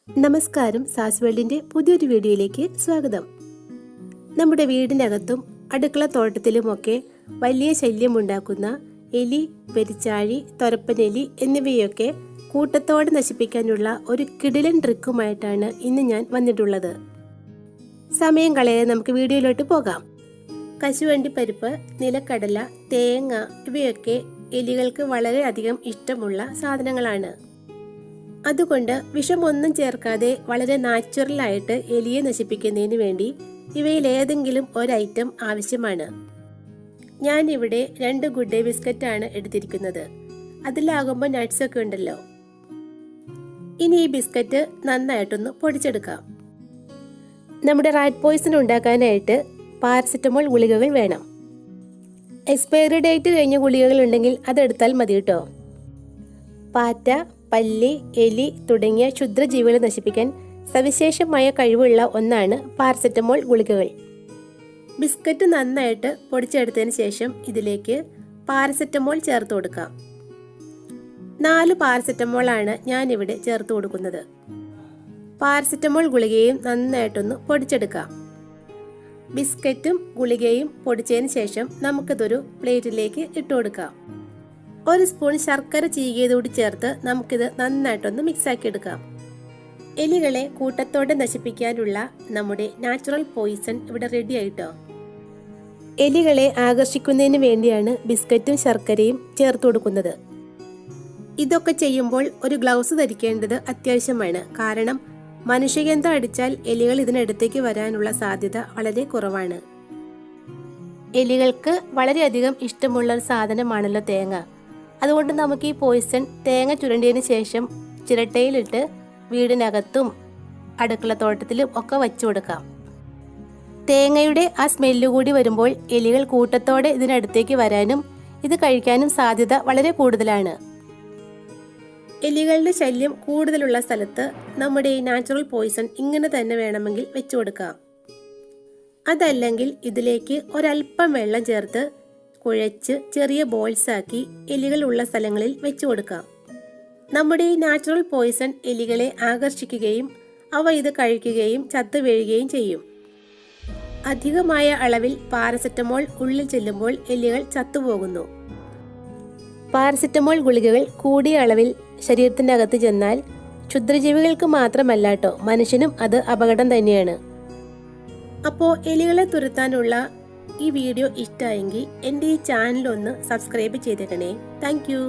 നമസ്കാരം, സാസ് വേൾഡിന്റെ പുതിയൊരു വീഡിയോയിലേക്ക് സ്വാഗതം. നമ്മുടെ വീടിനകത്തും അടുക്കളത്തോട്ടത്തിലുമൊക്കെ വലിയ ശല്യമുണ്ടാക്കുന്ന എലി, പെരിച്ചാഴി, തൊരപ്പനെലി എന്നിവയൊക്കെ കൂട്ടത്തോടെ നശിപ്പിക്കാനുള്ള ഒരു കിടിലൻ ട്രിക്കുമായിട്ടാണ് ഇന്ന് ഞാൻ വന്നിട്ടുള്ളത്. സമയം കളയാതെ നമുക്ക് വീഡിയോയിലോട്ട് പോകാം. കശുവണ്ടി പരിപ്പ്, നിലക്കടല, തേങ്ങ ഇവയൊക്കെ എലികൾക്ക് വളരെയധികം ഇഷ്ടമുള്ള സാധനങ്ങളാണ്. അതുകൊണ്ട് വിഷമൊന്നും ചേർക്കാതെ വളരെ നാച്ചുറലായിട്ട് എലിയെ നശിപ്പിക്കുന്നതിന് വേണ്ടി ഇവയിൽ ഏതെങ്കിലും ഒരു ഐറ്റം ആവശ്യമാണ്. ഞാൻ ഇവിടെ 2 ഗുഡ് ഡേ ബിസ്ക്കറ്റ് ആണ് എടുത്തിരിക്കുന്നത്. അതിലാകുമ്പോൾ നട്ട്സ് ഒക്കെ ഉണ്ടല്ലോ. ഇനി ഈ ബിസ്ക്കറ്റ് നന്നായിട്ടൊന്ന് പൊടിച്ചെടുക്കാം. നമ്മുടെ റാറ്റ് പോയ്സൺ ഉണ്ടാക്കാനായിട്ട് പാരസെറ്റമോൾ ഗുളികകൾ വേണം. എക്സ്പയറി ഡേറ്റ് കഴിഞ്ഞ ഗുളികകൾ ഉണ്ടെങ്കിൽ അതെടുത്താൽ മതി കേട്ടോ. പാറ്റ, പല്ലി, എലി തുടങ്ങിയ ക്ഷുദ്രജീവികളെ നശിപ്പിക്കാൻ സവിശേഷമായ കഴിവുള്ള ഒന്നാണ് പാരസെറ്റമോൾ ഗുളികകൾ. ബിസ്ക്കറ്റ് നന്നായിട്ട് പൊടിച്ചെടുത്തതിന് ശേഷം ഇതിലേക്ക് പാരസെറ്റമോൾ ചേർത്ത് കൊടുക്കാം. 4 പാരസെറ്റമോൾ ആണ് ഞാനിവിടെ ചേർത്ത് കൊടുക്കുന്നത്. പാരസെറ്റമോൾ ഗുളികയും നന്നായിട്ടൊന്ന് പൊടിച്ചെടുക്കാം. ബിസ്ക്കറ്റും ഗുളികയും പൊടിച്ചതിന് ശേഷം നമുക്കിതൊരു പ്ലേറ്റിലേക്ക് ഇട്ട് കൊടുക്കാം. 1 സ്പൂൺ ശർക്കര ചീകിയതോടി ചേർത്ത് നമുക്കിത് നന്നായിട്ടൊന്ന് മിക്സാക്കി എടുക്കാം. എലികളെ കൂട്ടത്തോടെ നശിപ്പിക്കാനുള്ള നമ്മുടെ നാച്ചുറൽ പോയിസൺ ഇവിടെ റെഡി ആയിട്ടോ. എലികളെ ആകർഷിക്കുന്നതിന് വേണ്ടിയാണ് ബിസ്ക്കറ്റും ശർക്കരയും ചേർത്ത് കൊടുക്കുന്നത്. ഇതൊക്കെ ചെയ്യുമ്പോൾ ഒരു ഗ്ലൗസ് ധരിക്കേണ്ടത് അത്യാവശ്യമാണ്. കാരണം മനുഷ്യഗന്ധം അടിച്ചാൽ എലികൾ ഇതിനടുത്തേക്ക് വരാനുള്ള സാധ്യത വളരെ കുറവാണ്. എലികൾക്ക് വളരെയധികം ഇഷ്ടമുള്ള ഒരു സാധനമാണല്ലോ തേങ്ങ. അതുകൊണ്ട് നമുക്ക് ഈ പോയിസൺ തേങ്ങ ചുരണ്ടിയതിന് ശേഷം ചിരട്ടയിലിട്ട് വീടിനകത്തും അടുക്കളത്തോട്ടത്തിലും ഒക്കെ വച്ചു കൊടുക്കാം. തേങ്ങയുടെ ആ സ്മെല്ല് കൂടി വരുമ്പോൾ എലികൾ കൂട്ടത്തോടെ ഇതിനടുത്തേക്ക് വരാനും ഇത് കഴിക്കാനും സാധ്യത വളരെ കൂടുതലാണ്. എലികളുടെ ശല്യം കൂടുതലുള്ള സ്ഥലത്ത് നമ്മുടെ ഈ നാച്ചുറൽ പോയിസൺ ഇങ്ങനെ തന്നെ വേണമെങ്കിൽ വെച്ചു കൊടുക്കാം. അതല്ലെങ്കിൽ ഇതിലേക്ക് ഒരല്പം വെള്ളം ചേർത്ത് കുഴച്ച് ചെറിയ ബോൾസ് ആക്കി എലികൾ ഉള്ള സ്ഥലങ്ങളിൽ വെച്ചു കൊടുക്കാം. നമ്മുടെ ഈ നാച്ചുറൽ പോയിസൺ എലികളെ ആകർഷിക്കുകയും അവ ഇത് കഴിക്കുകയും ചത്തു വീഴുകയും ചെയ്യും. അധികമായ അളവിൽ പാരസെറ്റമോൾ ഉള്ളിൽ ചെല്ലുമ്പോൾ എലികൾ ചത്തുപോകുന്നു. പാരസെറ്റമോൾ ഗുളികകൾ കൂടിയ അളവിൽ ശരീരത്തിന്റെ അകത്ത് ചെന്നാൽ ക്ഷുദ്രജീവികൾക്ക് മാത്രമല്ല കേട്ടോ, മനുഷ്യനും അത് അപകടം തന്നെയാണ്. അപ്പോൾ എലികളെ തുരത്താനുള്ള ഈ വീഡിയോ ഇഷ്ടമായെങ്കിൽ എൻ്റെ ഈ ചാനൽ ഒന്ന് സബ്സ്ക്രൈബ് ചെയ്തേക്കണേ. Thank you.